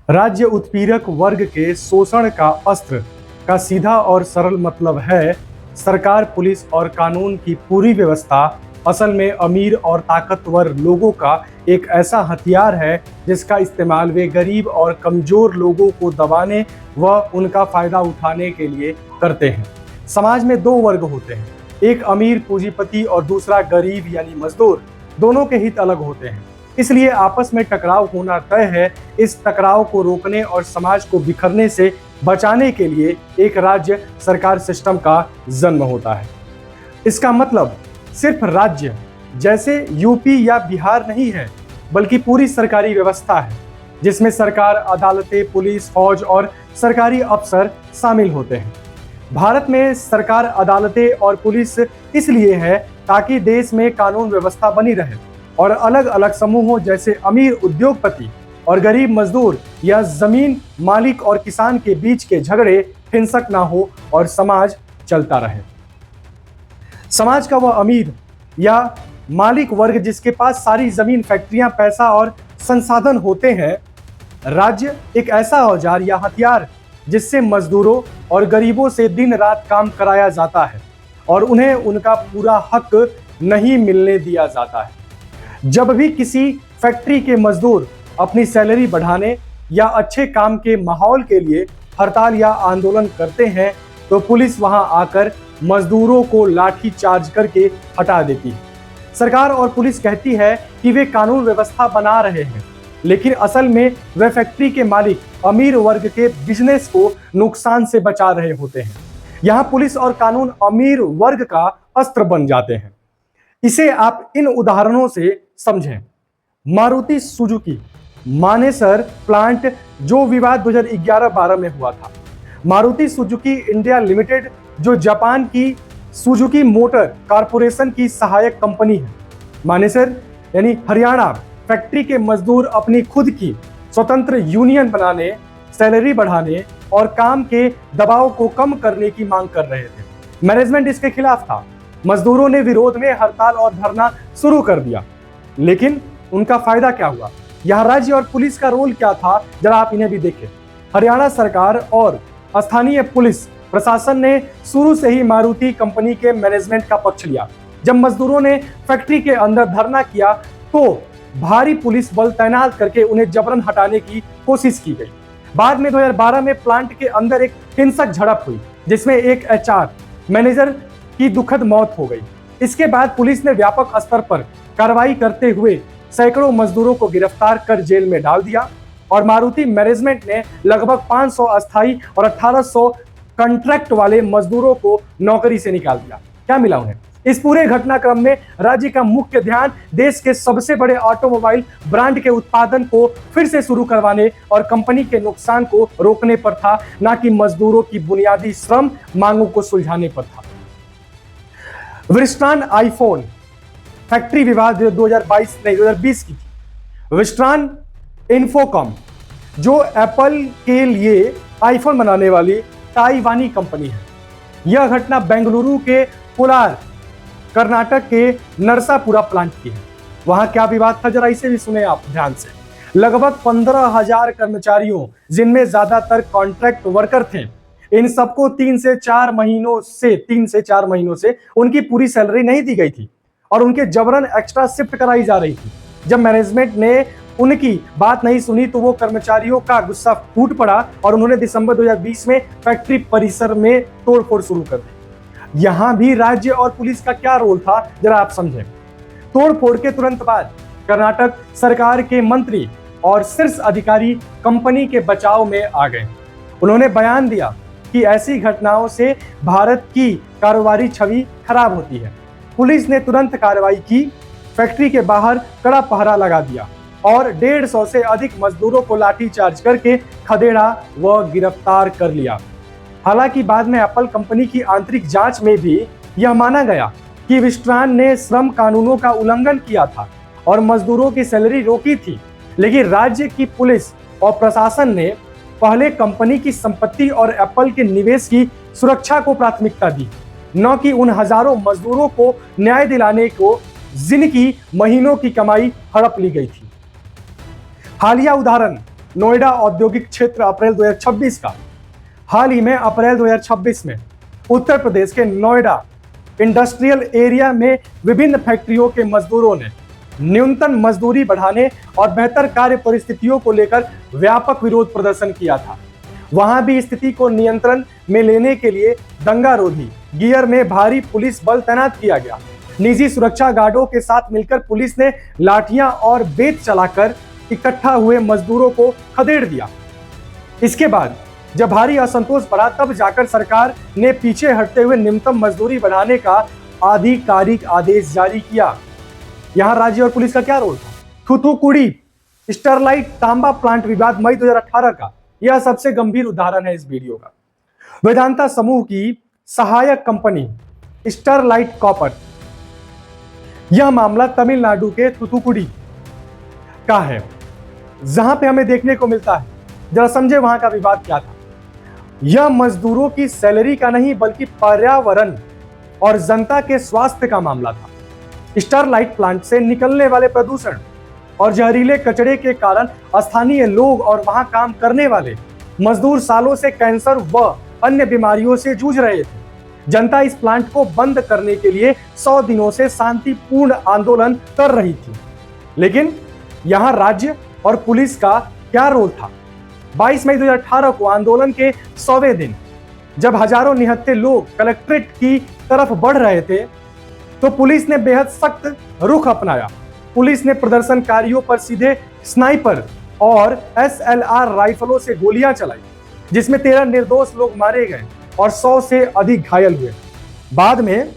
राज्य उत्पीड़क वर्ग के शोषण का अस्त्र का सीधा और सरल मतलब है सरकार, पुलिस और कानून की पूरी व्यवस्था असल में अमीर और ताकतवर लोगों का एक ऐसा हथियार है जिसका इस्तेमाल वे गरीब और कमजोर लोगों को दबाने व उनका फायदा उठाने के लिए करते हैं। समाज में दो वर्ग होते हैं, एक अमीर पूंजीपति और दूसरा गरीब यानी मजदूर। दोनों के हित अलग होते हैं, इसलिए आपस में टकराव होना तय है। इस टकराव को रोकने और समाज को बिखरने से बचाने के लिए एक राज्य सरकार सिस्टम का जन्म होता है। इसका मतलब सिर्फ राज्य जैसे यूपी या बिहार नहीं है, बल्कि पूरी सरकारी व्यवस्था है जिसमें सरकार, अदालतें, पुलिस, फौज और सरकारी अफसर शामिल होते हैं। भारत में सरकार, अदालतें और पुलिस इसलिए है ताकि देश में कानून व्यवस्था बनी रहे और अलग अलग समूहों जैसे अमीर उद्योगपति और गरीब मजदूर या जमीन मालिक और किसान के बीच के झगड़े हिंसक ना हो और समाज चलता रहे। समाज का वह अमीर या मालिक वर्ग जिसके पास सारी जमीन, फैक्ट्रियां, पैसा और संसाधन होते हैं। राज्य एक ऐसा औजार या हथियार जिससे मजदूरों और गरीबों से दिन रात काम कराया जाता है और उन्हें उनका पूरा हक नहीं मिलने दिया जाता है। जब भी किसी फैक्ट्री के मजदूर अपनी सैलरी बढ़ाने या अच्छे काम के माहौल के लिए हड़ताल या आंदोलन करते हैं तो पुलिस वहां आकर मजदूरों को लाठी चार्ज करके हटा देती है। सरकार और पुलिस कहती है कि वे कानून व्यवस्था बना रहे हैं, लेकिन असल में वे फैक्ट्री के मालिक अमीर वर्ग के बिजनेस को नुकसान से बचा रहे होते हैं। यहाँ पुलिस और कानून अमीर वर्ग का अस्त्र बन जाते हैं। इसे आप इन उदाहरणों से समझें। मारुति सुजुकी मानेसर प्लांट जो विवाद 2011-12 में हुआ था। मारुति सुजुकी इंडिया लिमिटेड जो जापान की सुजुकी मोटर कारपोरेशन की सहायक कंपनी है। मानेसर यानी हरियाणा फैक्ट्री के मजदूर अपनी खुद की स्वतंत्र यूनियन बनाने, सैलरी बढ़ाने और काम के दबाव को कम करने की मांग कर रहे थे। मैनेजमेंट इसके खिलाफ था। मजदूरों ने विरोध में हड़ताल और धरना शुरू कर दिया, लेकिन उनका फायदा क्या हुआ? यहाँ राज्य और पुलिस का रोल क्या था, जरा आप इन्हें भी देखें। हरियाणा सरकार और स्थानीय पुलिस प्रशासन ने शुरू से ही मारुति कंपनी के मैनेजमेंट का पक्ष लिया। जब मजदूरों ने फैक्ट्री के अंदर धरना किया तो भारी पुलिस बल तैनात करके उन्हें जबरन हटाने की कोशिश की गई। बाद में 2012 में प्लांट के अंदर एक हिंसक झड़प हुई जिसमें एक एचआर मैनेजर की दुखद मौत हो गई। इसके बाद पुलिस ने व्यापक स्तर पर कार्रवाई करते हुए सैकड़ों मजदूरों को गिरफ्तार कर जेल में डाल दिया और मारुति मैनेजमेंट ने लगभग 500 अस्थायी और 1800 कॉन्ट्रैक्ट वाले मजदूरों को नौकरी से निकाल दिया। क्या मिला उन्हें? इस पूरे घटनाक्रम में राज्य का मुख्य ध्यान देश के सबसे बड़े ऑटोमोबाइल ब्रांड के उत्पादन को फिर से शुरू करवाने और कंपनी के नुकसान को रोकने पर था, ना कि मजदूरों की बुनियादी श्रम मांगों को सुलझाने पर था। विस्ट्रॉन आईफोन फैक्ट्री विवाद 2020 की थी। विस्ट्रॉन इन्फोकॉम जो एप्पल के लिए आईफोन बनाने वाली ताइवानी कंपनी है। यह घटना बेंगलुरु के कोलार, कर्नाटक के नरसापुरा प्लांट की है। वहां क्या विवाद था, जरा इसे भी सुने आप ध्यान से। लगभग 15,000 कर्मचारियों, जिनमें ज्यादातर कॉन्ट्रैक्ट वर्कर थे, इन सबको 3 से 4 महीनों से उनकी पूरी सैलरी नहीं दी गई थी और उनके जबरन एक्स्ट्रा शिफ्ट कराई जा रही थी। जब मैनेजमेंट ने उनकी बात नहीं सुनी तो वो कर्मचारियों का गुस्सा फूट पड़ा और उन्होंने दिसंबर 2020 में फैक्ट्री परिसर में तोड़फोड़ शुरू कर दी। यहां भी राज्य और पुलिस का क्या रोल था, जरा आप समझें। तोड़फोड़ के तुरंत बाद कर्नाटक सरकार के मंत्री और शीर्ष अधिकारी कंपनी के बचाव में आ गए। उन्होंने बयान दिया कि ऐसी घटनाओं से भारत की कारोबारी छवि खराब होती है। पुलिस ने तुरंत कार्रवाई की, फैक्ट्री के बाहर कड़ा पहरा लगा दिया और 150 से अधिक मजदूरों को लाठी चार्ज करके खदेड़ा व गिरफ्तार कर लिया। हालांकि बाद में एप्पल कंपनी की आंतरिक जांच में भी यह माना गया कि विस्ट्रॉन ने श्रम कानूनों का उल्लंघन किया था और मजदूरों की सैलरी रोकी थी, लेकिन राज्य की पुलिस और प्रशासन ने पहले कंपनी की संपत्ति और एप्पल के निवेश की सुरक्षा को प्राथमिकता दी, न कि उन हजारों मजदूरों को न्याय दिलाने को जिनकी महीनों की कमाई हड़प ली गई थी। हालिया उदाहरण नोएडा औद्योगिक क्षेत्र अप्रैल 2026 का। हाल ही में अप्रैल 2026 में उत्तर प्रदेश के नोएडा इंडस्ट्रियल एरिया में विभिन्न फैक्ट्रियों के मजदूरों ने न्यूनतम मजदूरी बढ़ाने और बेहतर कार्य परिस्थितियों को लेकर व्यापक विरोध प्रदर्शन किया था। वहां भी स्थिति को नियंत्रण में लेने के लिए दंगारोधी गियर में भारी पुलिस बल तैनात किया गया। निजी सुरक्षा गार्डों के साथ मिलकर पुलिस ने लाठियां और बेत चलाकर इकट्ठा हुए मजदूरों को खदेड़ दिया। इसके बाद जब भारी असंतोष बढ़ा तब जाकर सरकार ने पीछे हटते हुए न्यूनतम मजदूरी बढ़ाने का आधिकारिक आदेश जारी किया। यहां राज्य और पुलिस का क्या रोल था? थूथुकुड़ी स्टरलाइट तांबा प्लांट विवाद मई 2018 का यह सबसे गंभीर उदाहरण है इस वीडियो का। वेदांता समूह की सहायक कंपनी स्टरलाइट कॉपर, यह मामला तमिलनाडु के थूथुकुड़ी का है, जहां पे हमें देखने को मिलता है। जरा समझे वहां का विवाद क्या था। यह मजदूरों की सैलरी का नहीं बल्कि पर्यावरण और जनता के स्वास्थ्य का मामला था। स्टरलाइट प्लांट से निकलने वाले प्रदूषण और जहरीले कचरे के कारण स्थानीय लोग और वहां काम करने वाले मजदूर सालों से कैंसर व अन्य बीमारियों से जूझ रहे थे। जनता इस प्लांट को बंद करने के लिए 100 दिनों से शांतिपूर्ण आंदोलन कर रही थी। लेकिन यहां राज्य और पुलिस का क्या रोल था? 22 मई 2018 को आंदोलन के 100वें दिन जब हजारों निहत्थे लोग कलेक्ट्रेट की तरफ बढ़ रहे थे तो पुलिस ने बेहद सख्त रुख अपनाया। पुलिस ने प्रदर्शनकारियों पर सीधे स्नाइपर और SLR राइफलों से गोलियां चलाई, जिसमें 13 निर्दोष लोग मारे गए और 100 से अधिक घायल हुए। बाद में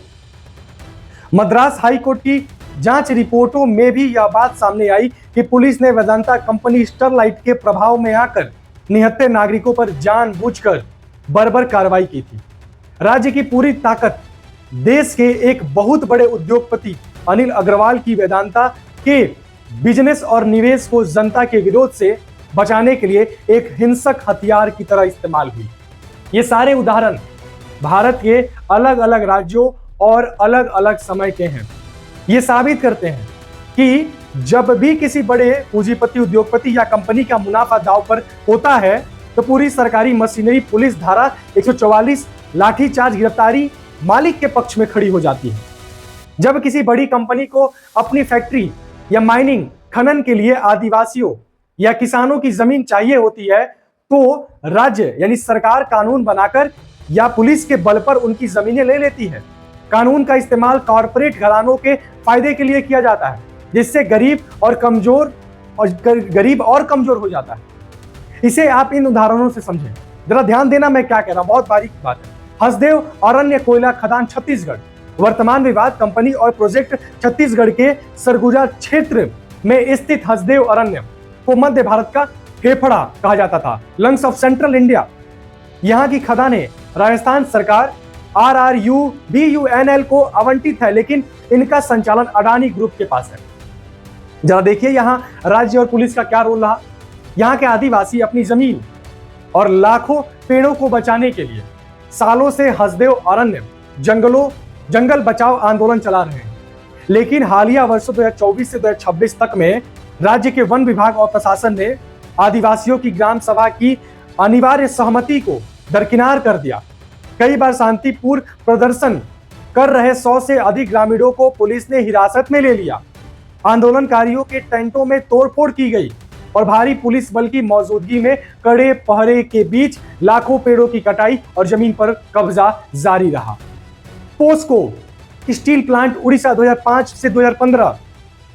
मद्रास हाई कोर्ट की जांच रिपोर्टों में भी यह बात सामने आई कि पुलिस ने वेदांता कंपनी स्टरलाइट के प्रभाव में आकर निहत्थे नागरिकों पर जानबूझकर बर्बर कार्रवाई की थी। राज्य की पूरी ताकत देश के एक बहुत बड़े उद्योगपति अनिल अग्रवाल की वेदांता के बिजनेस और निवेश को जनता के विरोध से बचाने के लिए एक हिंसक हथियार की तरह इस्तेमाल हुई। ये सारे उदाहरण भारत के अलग अलग राज्यों और अलग अलग समय के हैं। ये साबित करते हैं कि जब भी किसी बड़े पूंजीपति उद्योगपति या कंपनी का मुनाफा दांव पर होता है तो पूरी सरकारी मशीनरी पुलिस धारा 144 लाठीचार्ज गिरफ्तारी मालिक के पक्ष में खड़ी हो जाती है। जब किसी बड़ी कंपनी को अपनी फैक्ट्री या माइनिंग खनन के लिए आदिवासियों या किसानों की जमीन चाहिए होती है तो राज्य यानी सरकार कानून बनाकर या पुलिस के बल पर उनकी जमीनें ले लेती है। कानून का इस्तेमाल कॉरपोरेट घरानों के फायदे के लिए किया जाता है, जिससे गरीब और कमजोर हो जाता है। इसे आप इन उदाहरणों से समझें। जरा ध्यान देना मैं क्या कह रहा हूं, बहुत बारीक बात है। हसदेव अरण्य कोयला खदान छत्तीसगढ़, वर्तमान विवाद कंपनी और प्रोजेक्ट छत्तीसगढ़ के सरगुजा क्षेत्र में स्थित हसदेव अरण्य को मध्य भारत का फेफड़ा कहा जाता था, लंग्स ऑफ सेंट्रल इंडिया। यहाँ की खदानें राजस्थान सरकार RRUBUNL को आवंटित है, लेकिन इनका संचालन अडानी ग्रुप के पास है। जरा देखिए यहाँ राज्य और पुलिस का क्या रोल रहा। यहाँ के आदिवासी अपनी जमीन और लाखों पेड़ों को बचाने के लिए सालों से हसदेव अरण्य जंगल बचाओ आंदोलन चला रहे हैं। लेकिन हालिया वर्षों 2024 से 2026 तक में राज्य के वन विभाग और प्रशासन ने आदिवासियों की ग्राम सभा की अनिवार्य सहमति को दरकिनार कर दिया। कई बार शांतिपूर्ण प्रदर्शन कर रहे 100 से अधिक ग्रामीणों को पुलिस ने हिरासत में ले लिया। आंदोलनकारियों के टेंटों में तोड़फोड़ की गई और भारी पुलिस बल की मौजूदगी में कड़े पहरे के बीच लाखों पेड़ों की कटाई और जमीन पर कब्जा जारी रहा। पोस्को स्टील प्लांट उड़ीसा 2005 से 2015।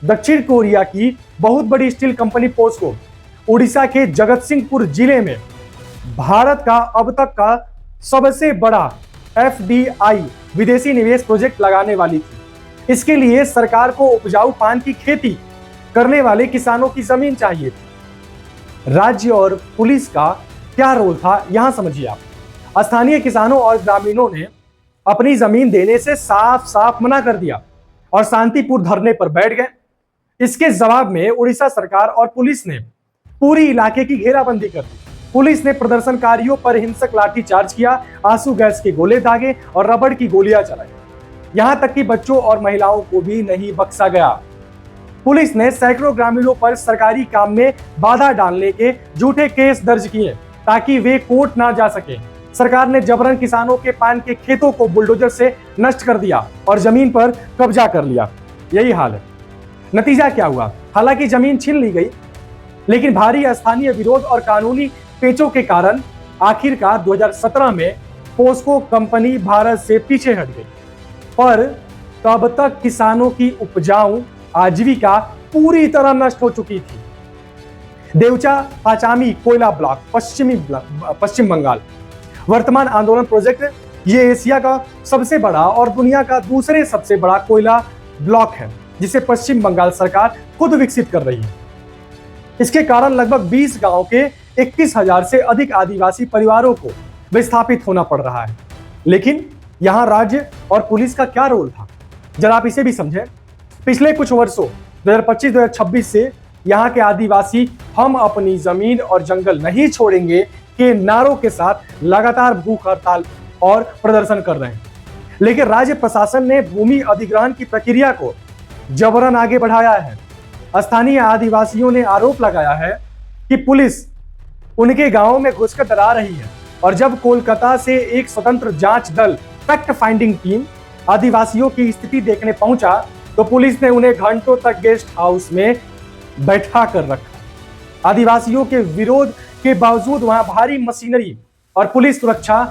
दक्षिण कोरिया की बहुत बड़ी स्टील कंपनी पोस्को उड़ीसा के जगतसिंहपुर जिले में भारत का अब तक का सबसे बड़ा FDI विदेशी निवेश प्रोजेक्ट लगाने वाली थी। इसके लिए सरकार को उपजाऊ पान की खेती करने वाले किसानों की जमीन चाहिए थी। राज्य और पुलिस का क्या रोल था यहां समझिए आप। स्थानीय किसानों और ग्रामीणों ने अपनी जमीन देने से साफ साफ मना कर दिया और शांतिपूर्ण धरने पर बैठ गए। इसके जवाब में उड़ीसा सरकार और पुलिस ने पूरी इलाके की घेराबंदी कर दी। पुलिस ने प्रदर्शनकारियों पर हिंसक लाठीचार्ज किया, आंसू गैस के गोले दागे और रबड़ की गोलियां चलाई। यहां तक कि बच्चों और महिलाओं को भी नहीं बख्शा गया। पुलिस ने सैकड़ों ग्रामीणों पर सरकारी काम में बाधा डालने के झूठे केस दर्ज किए ताकि वे कोर्ट ना जा सके। सरकार ने जबरन किसानों के पान के खेतों को बुलडोजर से नष्ट कर दिया और जमीन पर कब्जा कर लिया। यही हाल है। नतीजा क्या हुआ? हालांकि जमीन छीन ली गई, लेकिन भारी स्थानीय विरोध और कानूनी पेचों के कारण आखिरकार 2017 में पोस्को कंपनी भारत से पीछे हट गई। पर तब तक किसानों की उपजाऊ आजीविका पूरी तरह नष्ट हो चुकी थी। देवचा पाचामी कोयला ब्लॉक पश्चिम बंगाल वर्तमान आंदोलन प्रोजेक्ट, ये एशिया का सबसे बड़ा और दुनिया का दूसरे सबसे बड़ा कोयला ब्लॉक है जिसे पश्चिम बंगाल सरकार खुद विकसित कर रही है। इसके कारण लगभग 20 गांव के 21,000 से अधिक आदिवासी परिवारों को विस्थापित होना पड़ रहा है। लेकिन यहां राज्य और पुलिस का क्या रोल था, जरा आप इसे भी समझें। पिछले कुछ वर्षों 2025-2026 से यहाँ के आदिवासी हम अपनी जमीन और जंगल नहीं छोड़ेंगे के नारों के साथ लगातार भूख हड़ताल और प्रदर्शन कर रहे हैं। लेकिन राज्य प्रशासन ने भूमि अधिग्रहण की प्रक्रिया को जबरन आगे बढ़ाया है। स्थानीय आदिवासियों ने आरोप लगाया है कि पुलिस उनके गांवों में घुसकर डरा रही है, और जब कोलकाता से एक स्वतंत्र जांच दल फैक्ट फाइंडिंग टीम आदिवासियों की स्थिति देखने पहुंचा तो पुलिस ने उन्हें घंटों तक गेस्ट हाउस में बैठा कर रखा। आदिवासियों के विरोध के बावजूद वहां भारी मशीनरी और पुलिस सुरक्षा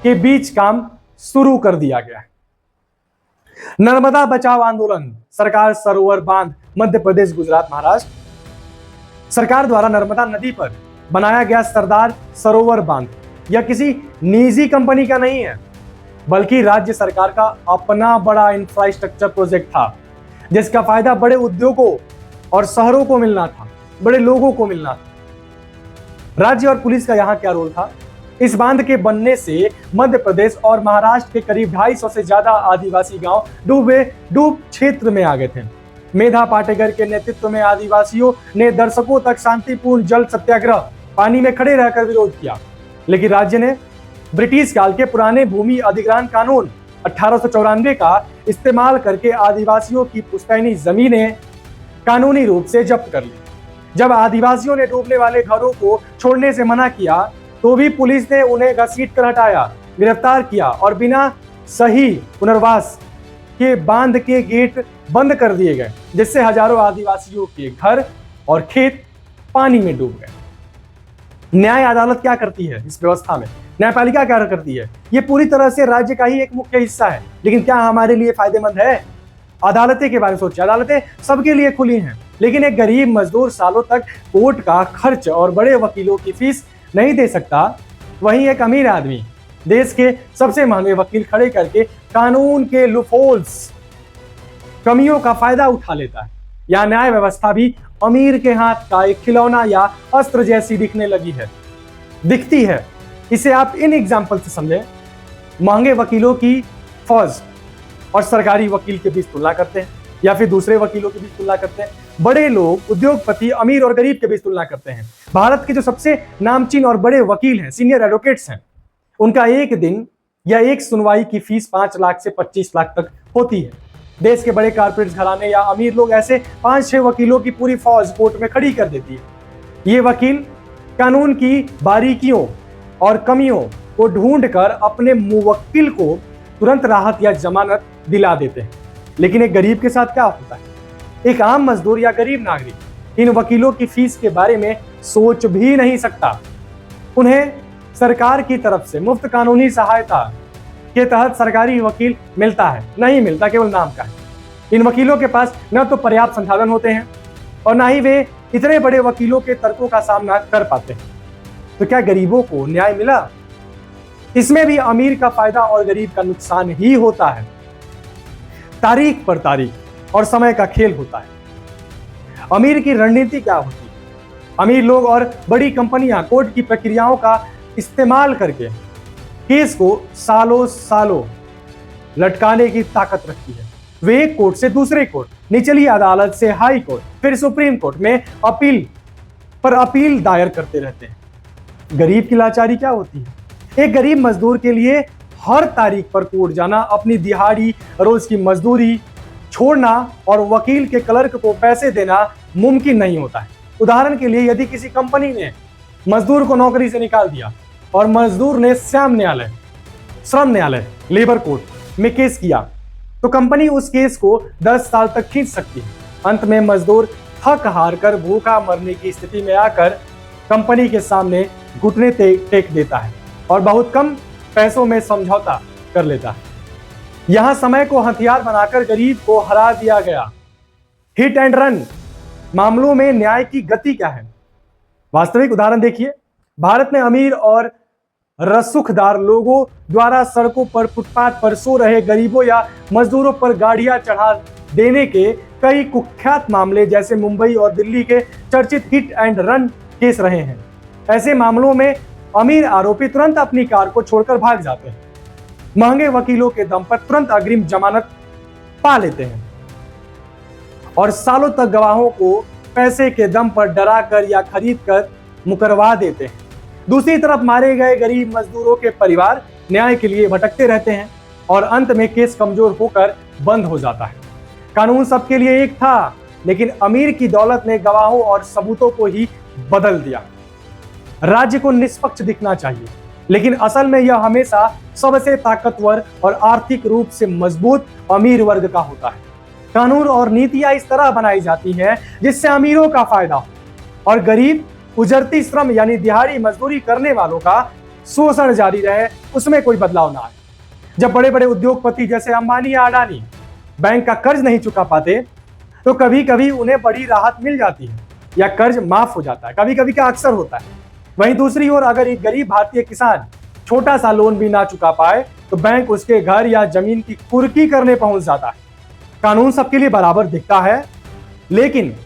के बीच काम शुरू कर दिया गया। नर्मदा बचाओ आंदोलन, सरकार सरोवर बांध, मध्य प्रदेश, गुजरात, महाराष्ट्र। सरकार द्वारा नर्मदा नदी पर बनाया गया सरदार सरोवर बांध यह किसी निजी कंपनी का नहीं है, बल्कि राज्य सरकार का अपना बड़ा इंफ्रास्ट्रक्चर प्रोजेक्ट था, जिसका फायदा बड़े उद्योगों और शहरों को मिलना था, बड़े लोगों को मिलना था। राज्य और पुलिस का यहाँ क्या रोल था? इस बांध के बनने से मध्य प्रदेश और महाराष्ट्र के करीब 250 से ज्यादा आदिवासी गांव डूब क्षेत्र में आ गए थे। मेधा पाटेकर के नेतृत्व में आदिवासियों ने दशकों तक शांतिपूर्ण जल सत्याग्रह, पानी में खड़े रहकर विरोध किया। लेकिन राज्य ने ब्रिटिश काल के पुराने भूमि अधिग्रहण कानून 1894 का इस्तेमाल करके आदिवासियों की पुश्तैनी जमीनें कानूनी रूप से जब्त कर ली। जब आदिवासियों ने डूबने वाले घरों को छोड़ने से मना किया तो भी पुलिस ने उन्हें घसीट कर हटाया, गिरफ्तार किया और बिना सही पुनर्वास के बांध के गेट बंद कर दिए गए, जिससे हजारों आदिवासियों के घर और खेत पानी में डूब गए। न्याय अदालत क्या करती है इस व्यवस्था में? न्यायपालिका क्या करती है? ये पूरी तरह से राज्य का ही एक मुख्य हिस्सा है, लेकिन क्या हमारे लिए फायदेमंद है? अदालतें के बारे में सोचिए। अदालतें सबके लिए खुली हैं, लेकिन एक गरीब मजदूर सालों तक कोर्ट का खर्च और बड़े वकीलों की फीस नहीं दे सकता, वहीं एक अमीर आदमी देश के सबसे महंगे वकील खड़े करके कानून के लूपहोल्स, कमियों का फायदा उठा लेता है। यह न्याय व्यवस्था भी अमीर के हाथ का एक खिलौना या अस्त्र जैसी दिखती है। इसे आप इन एग्जाम्पल से समझें। महंगे वकीलों की फौज और सरकारी वकील के बीच तुलना करते हैं, या फिर दूसरे वकीलों के बीच तुलना करते हैं। बड़े लोग, उद्योगपति, अमीर और गरीब के बीच तुलना करते हैं। भारत के जो सबसे नामचीन और बड़े वकील हैं, सीनियर एडवोकेट्स हैं, उनका एक दिन या एक सुनवाई की फीस 5 लाख से 25 लाख तक होती है। देश के बड़े कारपोरेट घराने या अमीर लोग ऐसे 5-6 वकीलों की पूरी फौज कोर्ट में खड़ी कर देती है। ये वकील कानून की बारीकियों और कमियों को ढूंढकर अपने मुवक्किल को तुरंत राहत या जमानत दिला देते हैं। लेकिन एक गरीब के साथ क्या होता है? एक आम मजदूर या गरीब नागरिक इन वकीलों की फीस के बारे में सोच भी नहीं सकता। उन्हें सरकार की तरफ से मुफ्त कानूनी सहायता के तहत सरकारी वकील मिलता है, नहीं मिलता, केवल नाम का है। इन वकीलों के पास न तो पर्याप्त संसाधन होते हैं और ना ही वे इतने बड़े वकीलों के तर्कों का सामना कर पाते हैं। तो क्या गरीबों को न्याय मिला? इसमें भी अमीर का फायदा और गरीब का नुकसान ही होता है। तारीख पर तारीख और समय का खेल होता है। अमीर की रणनीति क्या होती है? अमीर लोग और बड़ी कंपनियां कोर्ट की प्रक्रियाओं का इस्तेमाल करके केस को सालों लटकाने की ताकत रखती है। वे एक कोर्ट से दूसरे कोर्ट, निचली अदालत से हाई कोर्ट, फिर सुप्रीम कोर्ट में अपील दायर करते रहते हैं। गरीब की लाचारी क्या होती है? एक गरीब मजदूर के लिए हर तारीख पर कोर्ट जाना, अपनी दिहाड़ी, रोज की मजदूरी छोड़ना और वकील के क्लर्क को पैसे देना मुमकिन नहीं होता है। उदाहरण के लिए, यदि किसी कंपनी ने मजदूर को नौकरी से निकाल दिया और मजदूर ने श्रम न्यायालय लेबर कोर्ट में केस किया, तो कंपनी उस केस को 10 साल तक खींच सकती है। अंत में मजदूर थक हार कर भूखा मरने की स्थिति में आकर कंपनी के सामने घुटने टेक देता है और बहुत कम पैसों में समझौता कर लेता है। यहां समय को हथियार बनाकर गरीब को हरा दिया गया। हिट एंड रन मामलों में न्याय की गति क्या है? वास्तविक उदाहरण देखिए। भारत में अमीर और रसूखदार लोगों द्वारा सड़कों पर, फुटपाथ पर सो रहे गरीबों या मजदूरों पर गाड़ियां चढ़ा देने के कई कुख्यात मामले, जैसे मुंबई और दिल्ली के चर्चित हिट एंड रन केस रहे हैं। ऐसे मामलों में अमीर आरोपी तुरंत अपनी कार को छोड़कर भाग जाते हैं, महंगे वकीलों के दम पर तुरंत अग्रिम जमानत पा लेते हैं और सालों तक गवाहों को पैसे के दम पर डरा कर या खरीद कर मुकरवा देते हैं। दूसरी तरफ मारे गए गरीब मजदूरों के परिवार न्याय के लिए भटकते रहते हैं और अंत में केस कमजोर होकर बंद हो जाता है। कानून सबके लिए एक था, लेकिन अमीर की दौलत ने गवाहों और सबूतों को ही बदल दिया। राज्य को निष्पक्ष दिखना चाहिए, लेकिन असल में यह हमेशा सबसे ताकतवर और आर्थिक रूप से मजबूत अमीर वर्ग का होता है। कानून और नीतियां इस तरह बनाई जाती हैं जिससे अमीरों का फायदा हो और गरीब उजरती श्रम यानी दिहाड़ी मजदूरी करने वालों का शोषण जारी रहे, उसमें कोई बदलाव ना आए। जब बड़े बड़े उद्योगपति जैसे अंबानी या अडानी बैंक का कर्ज नहीं चुका पाते, तो कभी कभी उन्हें बड़ी राहत मिल जाती है या कर्ज माफ हो जाता है। कभी कभी क्या अक्सर होता है। वहीं दूसरी ओर अगर एक गरीब भारतीय किसान छोटा सा लोन भी ना चुका पाए, तो बैंक उसके घर या जमीन की कुर्की करने पहुंच जाता है। कानून सबके लिए बराबर दिखता है, लेकिन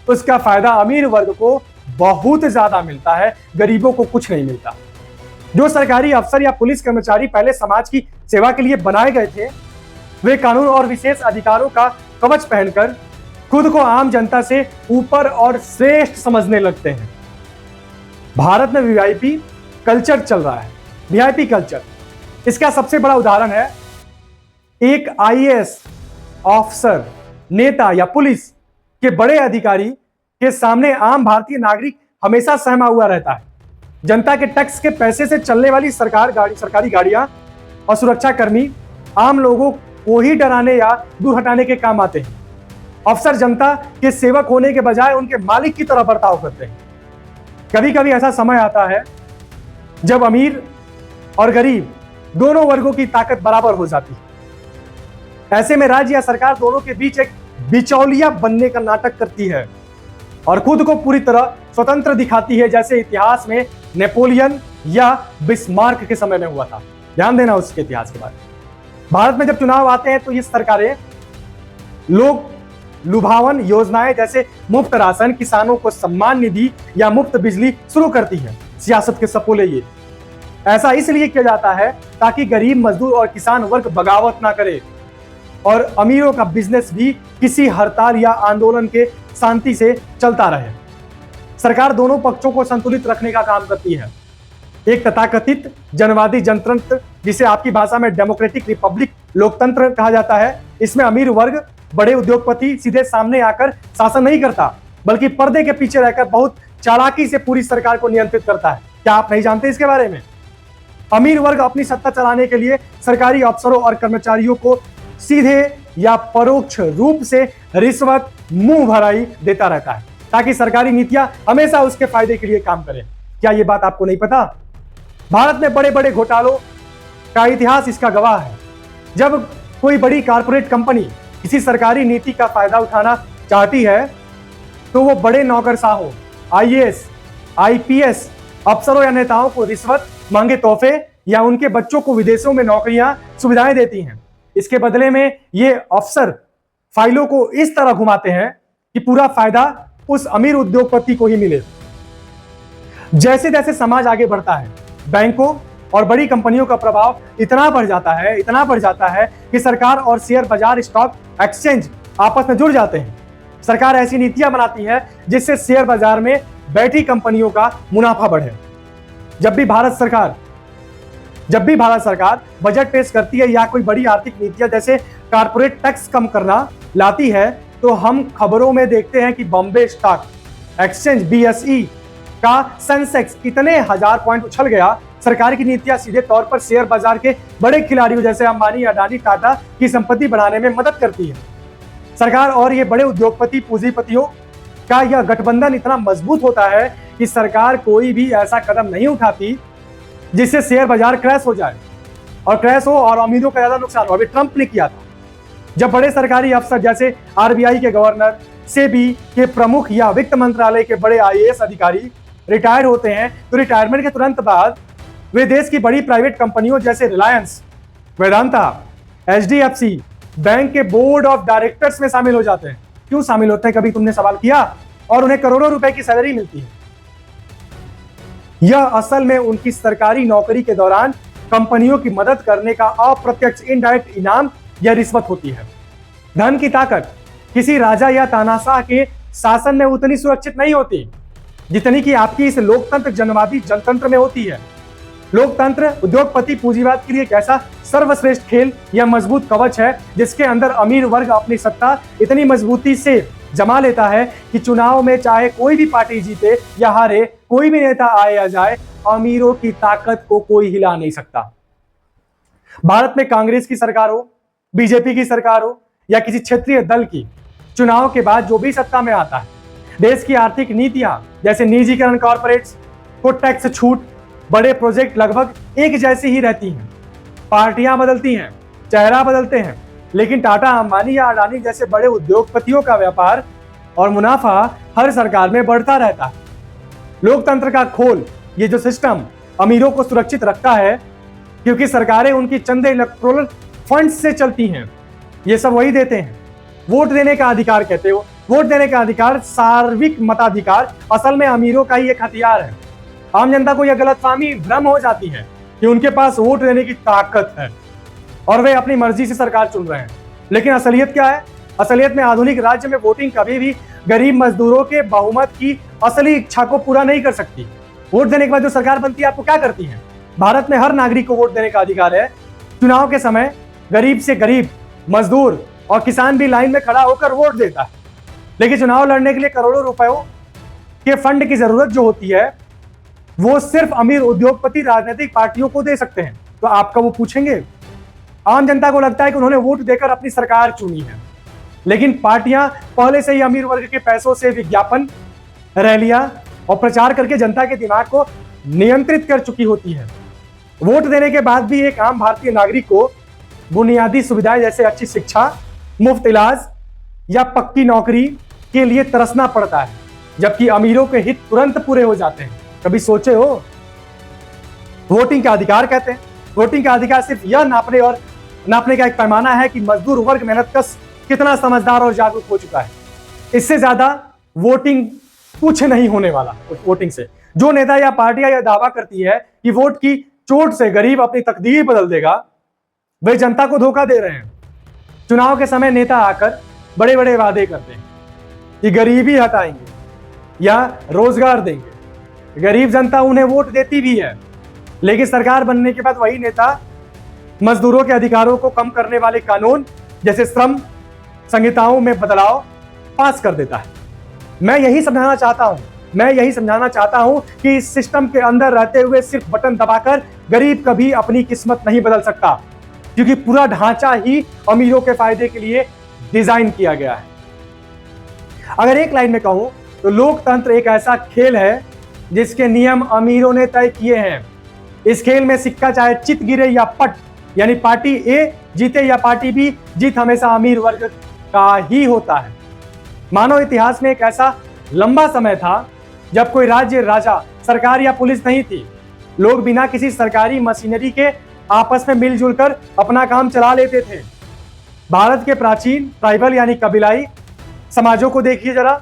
उसका फायदा अमीर वर्ग को बहुत ज्यादा मिलता है, गरीबों को कुछ नहीं मिलता। जो सरकारी अफसर या पुलिस कर्मचारी पहले समाज की सेवा के लिए बनाए गए थे, वे कानून और विशेष अधिकारों का कवच पहनकर खुद को आम जनता से ऊपर और श्रेष्ठ समझने लगते हैं। भारत में वीआईपी कल्चर चल रहा है। वीआईपी कल्चर, इसका सबसे बड़ा उदाहरण है एक आईएएस ऑफिसर, नेता या पुलिस के बड़े अधिकारी के सामने आम भारतीय नागरिक हमेशा सहमा हुआ रहता है। जनता के टैक्स के पैसे से चलने वाली सरकारी गाड़ियां और सुरक्षा कर्मी आम लोगों को ही डराने या दूर हटाने के काम आते हैं। अफसर जनता के सेवक होने के बजाय उनके मालिक की तरह बर्ताव करते हैं। कभी कभी ऐसा समय आता है जब अमीर और गरीब दोनों वर्गों की ताकत बराबर हो जाती है। ऐसे में राज्य या सरकार दोनों के बीच एक बिचौलिया बनने का नाटक करती है और खुद को पूरी तरह स्वतंत्र दिखाती है, जैसे इतिहास में नेपोलियन या बिस्मार्क के समय में हुआ था। ध्यान देना उसके इतिहास के बारे में। भारत में जब चुनाव आते हैं तो ये सरकारें लोग लुभावन योजनाएं जैसे मुफ्त राशन, किसानों को सम्मान निधि या मुफ्त बिजली शुरू करती है। सियासत के सपोले ये ऐसा इसलिए किया जाता है ताकि गरीब मजदूर और किसान वर्ग बगावत ना करे और अमीरों का बिजनेस भी किसी हड़ताल या आंदोलन के शांति से चलता रहे। सरकार दोनों पक्षों को संतुलित रखने का काम करती है। एक तथाकथित जनवादी जनतंत्र, जिसे आपकी भाषा में डेमोक्रेटिक रिपब्लिक लोकतंत्र कहा जाता है, इसमें अमीर वर्ग, बड़े उद्योगपति सीधे सामने आकर शासन नहीं करता, बल्कि पर्दे के पीछे रहकर बहुत चालाकी से पूरी सरकार को नियंत्रित करता है। क्या आप नहीं जानते इसके बारे में? अमीर वर्ग अपनी सत्ता चलाने के लिए सरकारी अफसरों और कर्मचारियों को सीधे या परोक्ष रूप से रिश्वत, मुंह भराई देता रहता है ताकि सरकारी नीतियां हमेशा उसके फायदे के लिए काम करें। क्या ये बात आपको नहीं पता? भारत में बड़े बड़े घोटालों का इतिहास इसका गवाह है। जब कोई बड़ी कारपोरेट कंपनी किसी सरकारी नीति का फायदा उठाना चाहती है, तो वो बड़े नौकरशाहों, आईएएस, आईपीएस अफसरों या नेताओं को रिश्वत, महंगे तोहफे या उनके बच्चों को विदेशों में नौकरियां, सुविधाएं देती हैं। इसके बदले में ये अफसर फाइलों को इस तरह घुमाते हैं कि पूरा फायदा उस अमीर उद्योगपति को ही मिले। जैसे जैसे समाज आगे बढ़ता है, बैंकों और बड़ी कंपनियों का प्रभाव इतना बढ़ जाता है कि सरकार और शेयर बाजार, स्टॉक एक्सचेंज आपस में जुड़ जाते हैं। सरकार ऐसी नीतियां बनाती है जिससे शेयर बाजार में बैठी कंपनियों का मुनाफा बढ़े। जब भी भारत सरकार बजट पेश करती है या कोई बड़ी आर्थिक नीतियां जैसे कारपोरेट टैक्स कम करना लाती है तो हम खबरों में देखते हैं कि बॉम्बे स्टॉक एक्सचेंज BSE का सेंसेक्स इतने हजार पॉइंट उछल गया। सरकार की नीतियां सीधे तौर पर शेयर बाजार के बड़े खिलाड़ियों जैसे अंबानी, अडानी, टाटा की संपत्ति बढ़ाने में मदद करती है। सरकार और ये बड़े उद्योगपति पूंजीपतियों का यह गठबंधन इतना मजबूत होता है कि सरकार कोई भी ऐसा कदम नहीं उठाती जिससे शेयर बाजार क्रैश हो जाए और अमीरों का ज्यादा नुकसान हो। अभी ट्रंप ने किया था, जब बड़े सरकारी अफसर जैसे RBI के गवर्नर, सेबी के प्रमुख या वित्त मंत्रालय के बड़े IAS अधिकारी रिटायर होते हैं तो रिटायरमेंट के तुरंत बाद वे देश की बड़ी प्राइवेट कंपनियों जैसे रिलायंस, वेदांता, HDFC बैंक के बोर्ड ऑफ डायरेक्टर्स में शामिल हो जाते हैं। क्यों शामिल होते हैं, कभी तुमने सवाल किया? और उन्हें करोड़ों रुपए की सैलरी मिलती है। यह असल में उनकी सरकारी नौकरी के दौरान कंपनियों की मदद करने का अप्रत्यक्ष इनडायरेक्ट इनाम या रिश्वत होती है। धन की ताकत किसी राजा या तानाशाह के शासन में उतनी सुरक्षित नहीं होती जितनी कि आपकी इस लोकतंत्र जनवादी जनतंत्र में होती है। लोकतंत्र उद्योगपति पूंजीवाद के लिए एक ऐसा सर्वश्रेष्ठ खेल या मजबूत कवच है जिसके अंदर अमीर वर्ग अपनी सत्ता इतनी मजबूती से जमा लेता है कि चुनाव में चाहे कोई भी पार्टी जीते या हारे, कोई भी नेता आए या जाए, अमीरों की ताकत को कोई हिला नहीं सकता। भारत में कांग्रेस की सरकार हो, बीजेपी की सरकार हो या किसी क्षेत्रीय दल की, चुनाव के बाद जो भी सत्ता में आता है, देश की आर्थिक नीतियां जैसे निजीकरण, कॉर्पोरेट्स को टैक्स छूट, बड़े प्रोजेक्ट लगभग एक जैसी ही रहती हैं। पार्टियां बदलती हैं, चेहरा बदलते हैं, लेकिन टाटा, अंबानी या अडानी जैसे बड़े उद्योगपतियों का व्यापार और मुनाफा हर सरकार में बढ़ता रहता है। लोकतंत्र का खोल ये जो सिस्टम अमीरों को सुरक्षित रखता है, क्योंकि सरकारें उनकी चंदे इलेक्टोरल फंड से चलती हैं। ये सब वही देते हैं। वोट देने का अधिकार कहते हो, वोट देने का अधिकार, सार्वत्रिक मताधिकार असल में अमीरों का ही एक हथियार है। आम जनता को यह गलतफहमी, भ्रम हो जाती है कि उनके पास वोट देने की ताकत है और वे अपनी मर्जी से सरकार चुन रहे हैं। लेकिन असलियत क्या है? असलियत में आधुनिक राज्य में वोटिंग कभी भी गरीब मजदूरों के बहुमत की असली इच्छा को पूरा नहीं कर सकती। वोट देने के बाद जो सरकार बनती है, आपको क्या करती है? भारत में हर नागरिक को वोट देने का अधिकार है। चुनाव के समय गरीब से गरीब, मजदूर और किसान भी लाइन में खड़ा होकर वोट देता है। लेकिन चुनाव लड़ने के लिए करोड़ों रुपयों के फंड की जरूरत जो होती है, वो सिर्फ अमीर उद्योगपति राजनीतिक पार्टियों को दे सकते हैं। तो आपका वो पूछेंगे? आम जनता को लगता है कि उन्होंने वोट देकर अपनी सरकार चुनी है, लेकिन पार्टियां पहले से ही अमीर वर्ग के पैसों से विज्ञापन, रैलियां और प्रचार करके जनता के दिमाग को नियंत्रित कर चुकी होती है। वोट देने के बाद भी एक आम भारतीय नागरिक को बुनियादी सुविधाएं जैसे अच्छी शिक्षा, मुफ्त इलाज या पक्की नौकरी के लिए तरसना पड़ता है, जबकि अमीरों के हित तुरंत पूरे हो जाते हैं। कभी सोचे हो? वोटिंग का अधिकार कहते हैं। वोटिंग का अधिकार सिर्फ यह नापने का एक पैमाना है कि मजदूर वर्ग, मेहनतकश कितना समझदार और जागरूक हो चुका है। इससे ज्यादा वोटिंग कुछ नहीं होने वाला। वोटिंग से जो नेता या पार्टियां यह दावा करती है कि वोट की चोट से गरीब अपनी तकदीर बदल देगा, वे जनता को धोखा दे रहे हैं। चुनाव के समय नेता आकर बड़े बड़े वादे करते हैं कि गरीबी हटाएंगे या रोजगार देंगे। गरीब जनता उन्हें वोट देती भी है, लेकिन सरकार बनने के बाद वही नेता मजदूरों के अधिकारों को कम करने वाले कानून जैसे श्रम संहिताओं में बदलाव पास कर देता है। मैं यही समझाना चाहता हूं कि इस सिस्टम के अंदर रहते हुए सिर्फ बटन दबाकर गरीब कभी अपनी किस्मत नहीं बदल सकता, क्योंकि पूरा ढांचा ही अमीरों के फायदे के लिए डिजाइन किया गया है। अगर एक लाइन में कहूं तो लोकतंत्र एक ऐसा खेल है जिसके नियम अमीरों ने तय किए हैं। इस खेल में सिक्का चाहे चित गिरे या पट, यानी पार्टी ए जीते या पार्टी बी, जीत हमेशा अमीर वर्ग का ही होता है। मानव इतिहास में एक ऐसा लंबा समय था जब कोई राज्य, राजा, सरकार या पुलिस नहीं थी। लोग बिना किसी सरकारी मशीनरी के आपस में मिलजुल कर अपना काम चला लेते थे। भारत के प्राचीन ट्राइबल यानी कबीलाई समाजों को देखिए जरा।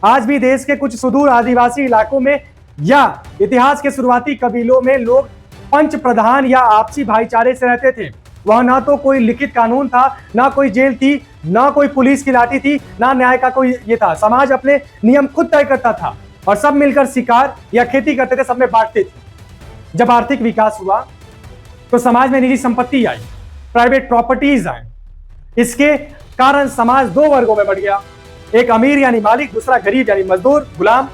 आज भी देश के कुछ सुदूर आदिवासी इलाकों में या इतिहास के शुरुआती कबीलों में लोग पंच प्रधान या आपसी भाईचारे से रहते थे। वहां ना तो कोई लिखित कानून था, ना कोई जेल थी, ना कोई पुलिस की लाठी थी, ना न्याय का कोई ये था। समाज अपने नियम खुद तय करता था और सब मिलकर शिकार या खेती करते थे, सब में बांटते थे। जब आर्थिक विकास हुआ तो समाज में निजी संपत्ति आई, प्राइवेट प्रॉपर्टीज आए। इसके कारण समाज दो वर्गों में बढ़ गया, एक अमीर यानी मालिक, दूसरा गरीब यानी मजदूर गुलाम।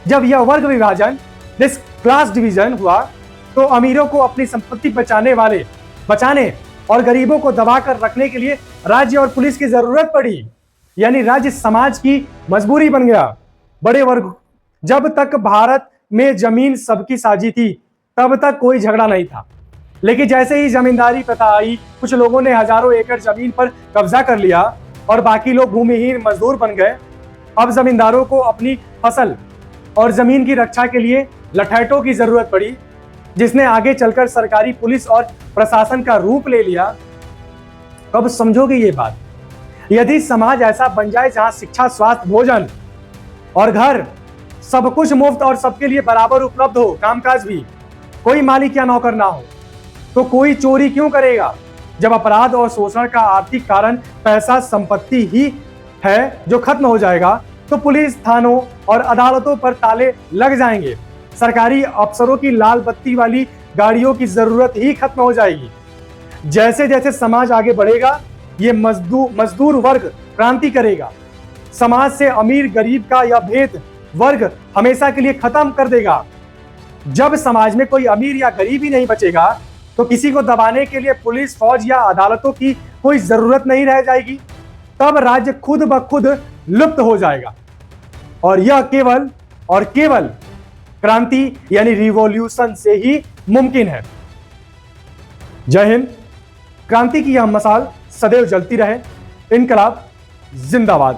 जब यह वर्ग विभाजन, दिस क्लास डिवीजन हुआ, तो अमीरों को अपनी संपत्ति बचाने और गरीबों को दबाकर रखने के लिए राज्य और पुलिस की जरूरत पड़ी, यानी राज्य समाज की मजबूरी बन गया। बड़े वर्ग, जब तक भारत में जमीन सबकी साझी थी तब तक कोई झगड़ा नहीं था, लेकिन जैसे ही जमींदारी प्रथा आई, कुछ लोगों ने हजारों एकड़ जमीन पर कब्जा कर लिया और बाकी लोग भूमिहीन मजदूर बन गए। अब जमींदारों को अपनी फसल और जमीन की रक्षा के लिए लठैतों की जरूरत पड़ी, जिसने आगे चलकर सरकारी पुलिस और प्रशासन का रूप ले लिया। कब समझोगे ये बात? यदि समाज ऐसा बन जाए जहां शिक्षा, स्वास्थ्य, भोजन और घर सब कुछ मुफ्त और सबके लिए बराबर उपलब्ध हो, कामकाज भी, कोई मालिक या नौकर ना हो, तो कोई चोरी क्यों करेगा? जब अपराध और शोषण का आर्थिक कारण पैसा, संपत्ति ही है जो खत्म हो जाएगा, तो पुलिस, थानों और अदालतों पर ताले लग जाएंगे। सरकारी अफसरों की लाल बत्ती वाली गाड़ियों की जरूरत ही खत्म हो जाएगी। जैसे जैसे समाज आगे बढ़ेगा, ये मजदूर वर्ग क्रांति करेगा। समाज से अमीर गरीब का यह भेद वर्ग हमेशा के लिए खत्म कर देगा। जब समाज में कोई अमीर या गरीब ही नहीं बचेगा, तो किसी को दबाने के लिए पुलिस, फौज या अदालतों की कोई जरूरत नहीं रह जाएगी। तब राज्य खुद ब खुद लुप्त हो जाएगा और यह केवल और केवल क्रांति यानी रिवॉल्यूशन से ही मुमकिन है। जय हिंद। क्रांति की यह मशाल सदैव जलती रहे। इनकलाब जिंदाबाद।